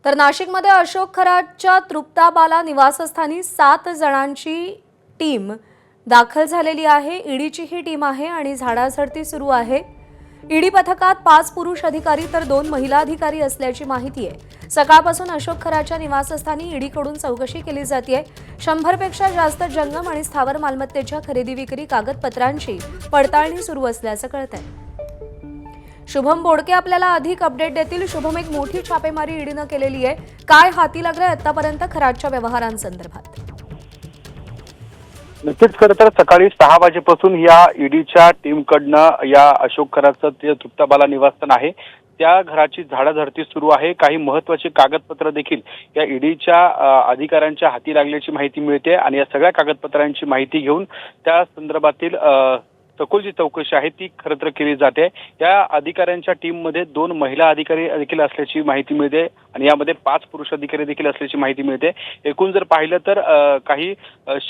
तर नाशिकमध्ये अशोक खरातच्या तृप्ताबाला निवासस्थानी 7 जणांची टीम दाखल झालेली आहे। ईडीची ही टीम आहे आणि झाडाझडती सुरू आहे। ईडी पथकात 5 पुरुष अधिकारी तर 2 महिला अधिकारी असल्याची माहिती आहे। सकाळपासून अशोक खरातच्या निवासस्थानी ईडीकडून चौकशी केली जाते। 100 पेक्षा जास्त जंगम आणि स्थावर मालमत्तेच्या खरेदी विक्री कागदपत्रांची पडताळणी सुरू असल्याचं कळतंय। शुभम बोडके आपल्याला अधिक अपडेट देतील। शुभम, एक मोठी छापेमारी ईडीनं केलेली आहे, काय हाती लागलंय आतापर्यंत खरातच्या व्यवहारांसंदर्भात? नक्कीच खरं तर सकाळी 6 वाजेपासून या ईडीच्या टीमकडनं या अशोक खरातचं जे तृप्ताबाला निवासस्थान आहे त्या घराची झाडाझडती सुरू आहे। काही महत्त्वाचे कागदपत्र देखील या ईडीच्या अधिकाऱ्यांच्या हाती लागल्याची माहिती मिळते आणि या सगळ्या कागदपत्रांची माहिती घेऊन त्या संदर्भातील सखोल जी चौकशी आहे ती खरं तर केली जाते। या अधिकाऱ्यांच्या टीममध्ये 2 महिला अधिकारी देखील असल्याची माहिती मिळते आणि यामध्ये 5 पुरुष अधिकारी देखील असल्याची माहिती मिळते। एकूण जर पाहिलं तर काही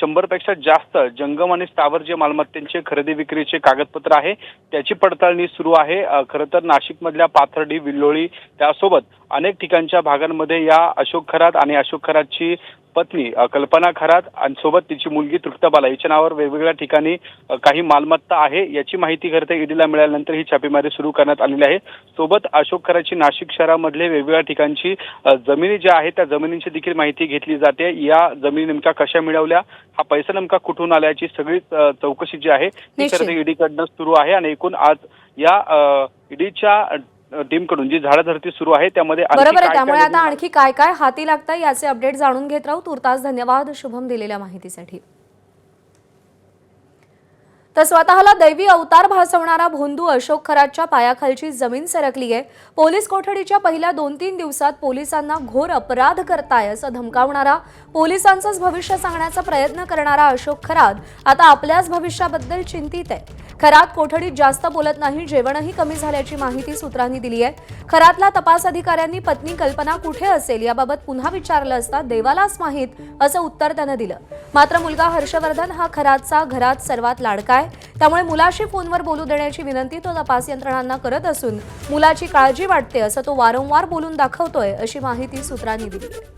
100 पेक्षा जास्त जंगम आणि स्थावर जे मालमत्तेचे खरेदी विक्रीचे कागदपत्र आहे त्याची पडताळणी सुरू आहे। खरं तर नाशिकमधल्या पाथर्डी, विल्लोळी त्यासोबत अनेक ठिकाणच्या भागांमध्ये या अशोक खरात आणि अशोक खरातची पत्नी कल्पना खरात आणि सोबत तिची मुलगी तृप्ताबाला हिच्या नावावर वेगवेगळ्या ठिकाणी काही मालमत्ता आहे याची माहिती खरं तर ईडीला मिळाल्यानंतर ही छापेमारी सुरू करण्यात आलेली आहे। सोबत अशोक खरातची नाशिक शहरामधले वेगवेगळ्या ठिकाणची जमिनी ज्या आहेत त्या जमिनींची देखील माहिती घेतली जाते। या जमिनी नेमक्या कशा मिळवल्या, हा पैसा नेमका कुठून आला याची सगळी चौकशी जी आहे ती खरं तर ईडीकडनं सुरू आहे आणि एकूण आज या ईडीच्या टीमकडून जी झाडाझडती सुरू आहे त्यामध्ये बरोबर, त्यामुळे आता आणखी काय काय हाती लागतं याचे अपडेट जाणून घेत राहू। तुर्तास धन्यवाद शुभम दिलेल्या माहितीसाठी। तर स्वतःला दैवी अवतार भासवणारा भोंदू अशोक खरातच्या पायाखालची जमीन सरकली आहे। पोलीस कोठडीच्या पहिल्या 2-3 दिवसात पोलिसांना घोर अपराध करताय असं धमकावणारा, पोलिसांचंच भविष्य सांगण्याचा प्रयत्न करणारा अशोक खरात आता आपल्याच भविष्याबद्दल चिंतित आहे। खरात कोठडीत जास्त बोलत नाही, जेवणही कमी झाल्याची माहिती सूत्रांनी दिली आहे। खरातला तपास अधिकाऱ्यांनी पत्नी कल्पना कुठे असेल याबाबत पुन्हा विचारलं असता देवालाच माहीत असं उत्तर त्यानं दिलं। मात्र मुलगा हर्षवर्धन हा खरातचा घरात सर्वात लाडका आहे, त्यामुळे मुलाशी फोनवर बोलू देण्याची विनंती तो तपास यंत्रणांना करत असून मुलाची काळजी वाटते असं तो वारंवार बोलून दाखवतोय अशी माहिती सूत्रांनी दिली आहे।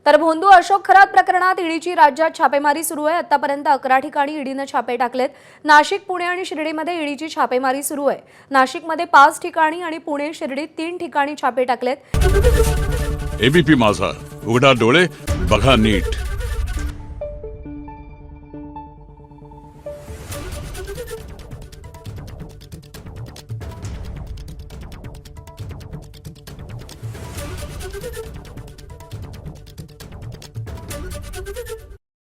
तर भोंदू अशोक खरात प्रकरणात ईडीची राज्यात छापेमारी सुरू आहे। आतापर्यंत 11 ठिकाणी ईडीनं छापे टाकलेत। नाशिक, पुणे आणि शिर्डीमध्ये ईडीची छापेमारी सुरू आहे। नाशिकमध्ये 5 ठिकाणी आणि पुणे, शिर्डीत 3 ठिकाणी छापे टाकलेत। एबीपी माझा, उघडा डोळे बघा नीट।